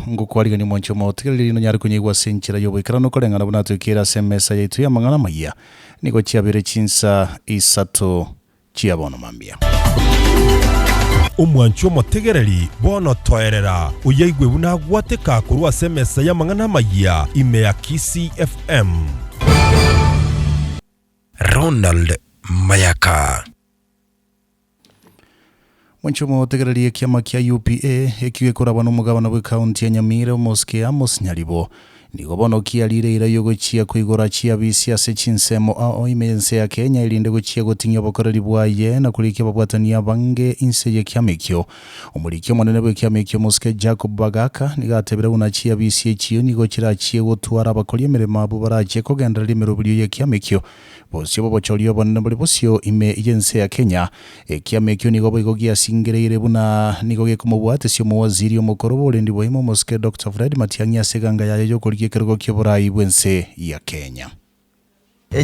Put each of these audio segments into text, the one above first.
ngukwarigani mwancho motigariri no nyari kunyigwa senchira yobwikara no korengana bunatwikira semesa yaitu ya Amang'ana amayia niko chiabire chinsa isato chiabono mambia umwancho motegereri bono toerera uyaigwe bunagwateka kurwa semesa ya Amang'ana amayia ime ya KISII FM. Ronald Mayaka mwancho motegereri kiama kia UPA ekiwe kurabana umugabana bwe county ya Nyamira moske Amos Nyaribo nigo bono kiarire ira yogochia kuigora chia bisiase chinsemo ao imense ya Kenya ilinde gochia gotinya bokoreri bwaye na kulikia babwatania bange inse ya kiamekyo umurikyo monene bwe kiamekyo moske Jacob Bagaka nigatebera unachia bisi chiyo nigo chirachie gotwara bakolie merema bubarache kogendera limero buli ya kiamekyo bosyo bobochorio bonene buli bosyo ime ijense ya Kenya kiamekyo nigo boigogia singereire buna nigo gekumubwate syo muwaziri omukorobo ulendi boimo moske Dr. Fred Matiang'i aseganga yayo yokoli kirugo kiburai bwense ya Kenya.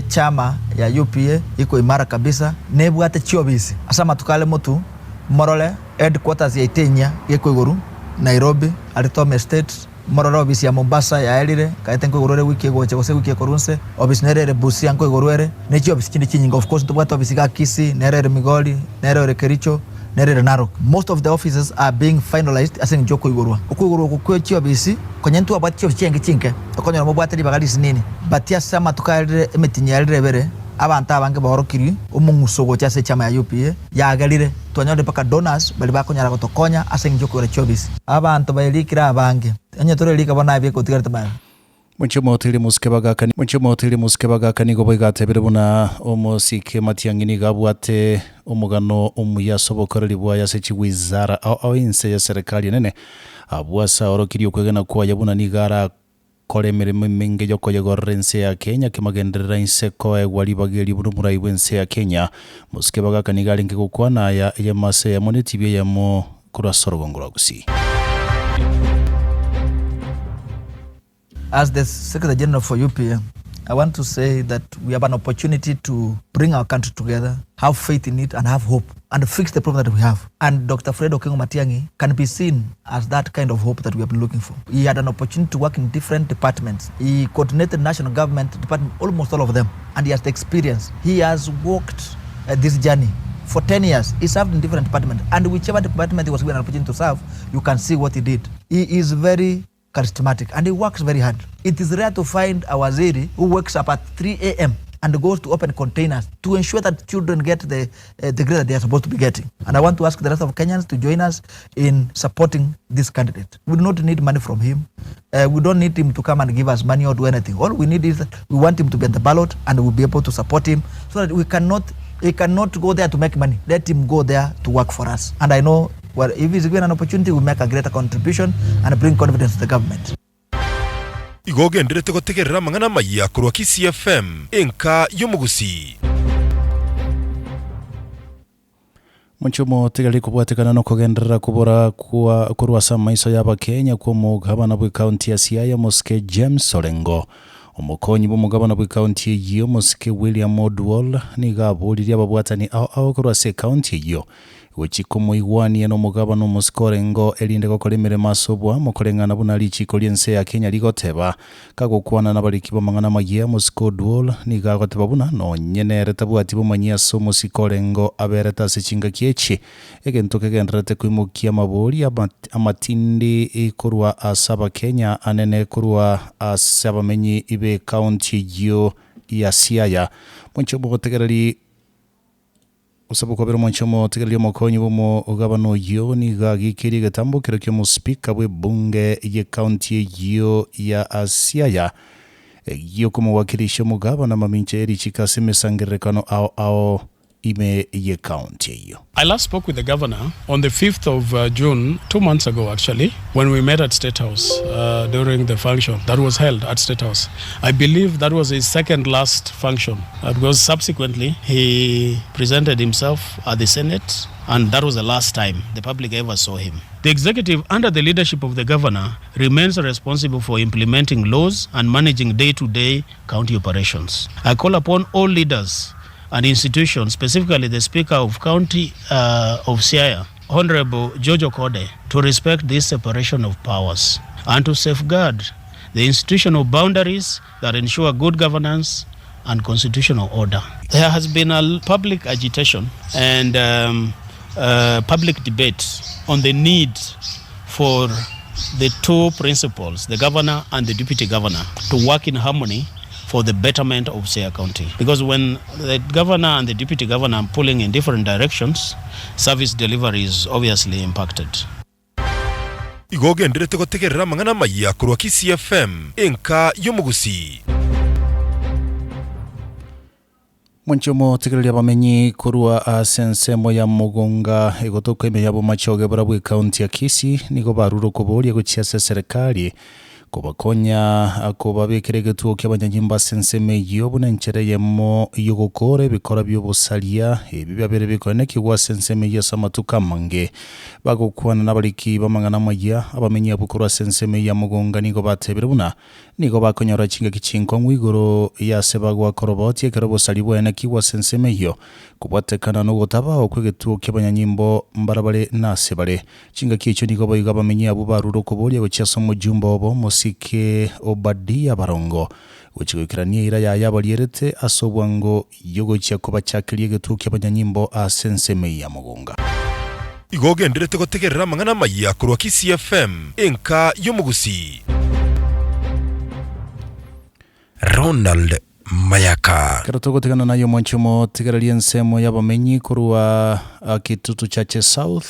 Chama ya UPA iko imara kabisa nebwate chiobisi asama tukale mutu morole headquarters ya Itenya iko iguru Nairobi Aritome State morole obisi ya Mombasa ya elire kaite nko igurure wiki goche gose wiki korunse obisi nerere Busia nko igurure ne chiobisi kindi chinyinga of course tubwate obisi ga KISII nerere Migori nerere Kericho nerere Narok. Most of the offices are being finalized asing joko igurwa ukugurwa kukwe chiobisi konye ntu abati chiobisi chinke okonyo mo bwate libagalisi nini batia sama tukalire emetinyalire bere abantu abange bahorokiri umungusogo cyase chama ya UPA yagalire twanyode paka donors bali bakonyara gotokonya asing joko chiobisi abantu bayilikira abange onye torelika bona bye kotigara tabana Mwancho motili muskebagaka nigo boigatebere buna omosike Matiang'i nigabwate omugano omuyasobokoreri bwaya sechi wizara au inse ya serikali nene abwasa orokirio kwegena kwa yabuna nigara kore mirimo mingi yoko yegorense ya Kenya kimagenderera inseko egwalibageri bunu muraibwense ya Kenya muskebagaka nigalinge gukwana ya mase ya monetibye ya mo kurasorogongola gusi. As the Secretary General for UPA, I want to say that we have an opportunity to bring our country together, have faith in it and have hope and fix the problem that we have. And Dr. Fred Matiang'i can be seen as that kind of hope that we have been looking for. He had an opportunity to work in different departments. He coordinated national government department, almost all of them, and he has the experience. He has walked this journey for 10 years. He served in different departments, and whichever department he was given an opportunity to serve, you can see what he did. He is very charismatic and he works very hard. It is rare to find a waziri who wakes up at 3 a.m. and goes to open containers to ensure that children get the grade that they are supposed to be getting. And I want to ask the rest of Kenyans to join us in supporting this candidate. We do not need money from him. We don't need him to come and give us money or do anything. All we need is that we want him to be at the ballot and we'll be able to support him so that he cannot go there to make money. Let him go there to work for us. And I know well, if he's given an opportunity, we'll make a greater contribution and bring confidence to the government. Igogenderete gotegerera Amang'ana amayia kurwa KISII FM enka yomugusi. Mwancho motegereri kubwatekana no kugenderera kubora kurwa samaiso yaba Kenya kwa mugabana bwe county ya Siaya moske James Orengo. Omukonyi b'umugabana bwe county yiyo moske William Odwall nigabulira ababwatani ao kurwa se county yiyo wechikomo igwani no mugabano muskorengo elinde gokolemere masobwa mukolengana bunali chikolense ya Kenya ligoteba kagokwana nabaliki b'Amang'ana amayia muskodwol nigagoteba buna no nyenere tabwati b'umanyia so musikorengo abereta sechinga kiechi egentoke genderete kwimukia mabori amatindi ikurwa asaba Kenya anene kurwa asaba menyi ibe county yo ya Siaya mwancho botegereri usabu kwa bero mwanchomo tegereri omukonyi bomo ogabano yo nigagikiri gatambo kirokyo mu speaker bwe bunge ye county yo ya Siaya yo como wakilisho mugabana maminche eri chikase mesangerekano ao ime ye county yo. I last spoke with the governor on the 5th of June, 2 months ago actually, when we met at State House during the function that was held at State House. I believe that was his second last function because subsequently he presented himself at the Senate and that was the last time the public ever saw him. The executive, under the leadership of the governor, remains responsible for implementing laws and managing day-to-day county operations. I call upon all leaders and institutions, specifically the Speaker of County of Siaya, Honorable Jojo Kode to respect this separation of powers and to safeguard the institutional boundaries that ensure good governance and constitutional order. There has been a public agitation and public debate on the need for the two principals, the governor and the deputy governor, to work in harmony for the betterment of Siaya County. Because when the governor and the deputy governor are pulling in different directions, service delivery is obviously impacted. Igogenderete gutegerera Amang'ana Mayia kurwa KISII FM enka y'omugusi. Mwanchomo tikireria bamenyi kurwa asensemo ya mugonga igotoka ime yabo machoge barabwe county ya KISII nigo baruro kuboria guchiasa serikali kubakonya akubabikire gituo ky'abanyanyimba senseme yobu nenchereyemo yogokore bikora byobusalia ebibyabere bikorane kiwa senseme ya samatuka mange bagokwana nabaliki b'Amang'ana Mayia abamenyi abukurwa senseme ya mugonga nigo batebere buna nigo bakonyora chinga kichinko ngwigoro ya sebagwa koroboti ekarobosali bwene kiwa senseme yo kubwatekana no gotaba okwegituo ky'abanyanyimbo mbarabare nasebare chinga kicho nigo bayiga bamenyi abu baruro kuboria guchiasa mujumba obo Musike Obadia Barongo uchigukirania ira ya yabalierete asobwango yogochia kuba chakirie gituo ky'abanyanyimbo asenseme ya mugonga. Igogenderete gutegerera Amang'ana Mayia kurwa KISII FM enka y'omugusi. Ronald Mayaka Karoto gutegana nayo mwanchomo tigereria nsemo y'abamenyi kurwa kitutu chache South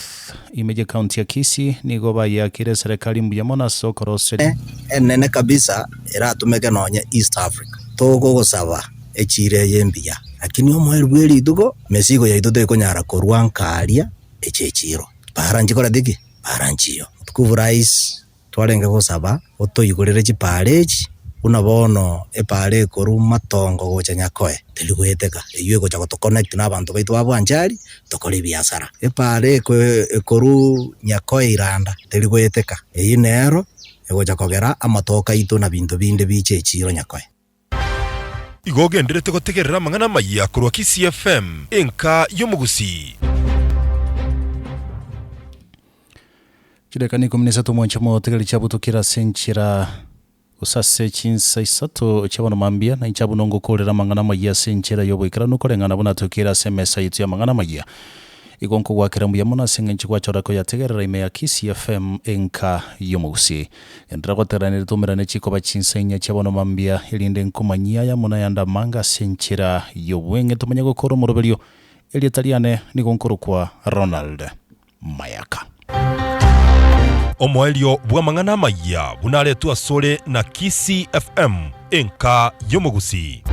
imeje county ya KISII nigo bayakire serikali mbuyamona sokorose nene kabisa iratumeke nonye East Africa togo gosaba echire yembia lakini omwerwe itugo mesigo ya ituto ikonyara kurwa nkaria echechiro paranjikora diki paranjiyo tukuvu rais twarenga gosaba otoyigorere chipaleji unabono epale koru matongo gocha nyakoe tiligweteka eyue gocha to connect na abantu baitu babwanjari tokore biasara epale koru nyakoe iranda tiligweteka eyinero egocha kogera amatoka itu na bintu binde bichechiro nyakoe. Igogenderete gutegerera Amang'ana Mayia kurwa KISII FM enka y'omugusi. Chidekani kuminisatu mwanchomo tigeri chabutukira senchira usase chinsa isato chabona mambia na ichabu nongo kolera Amang'ana Mayia senchira yobo ikara nukorengana bona tukira semesa yitu ya Amang'ana Mayia igonko gwakira mbuyamona sengenchi gwachorako yategerera ime ya KISII FM enka y'omugusi endra goteranire tumirane chiko bachinsa inya chabona mambia ilinde nkumanyia ya muna yanda manga senchira yobwenge tumanya gukora muroberio elietaliane nigonkoro kwa Ronald Mayaka. Omwelio bwa Amang'ana Mayia bunaletwa sole na KISII FM enka y'omugusi.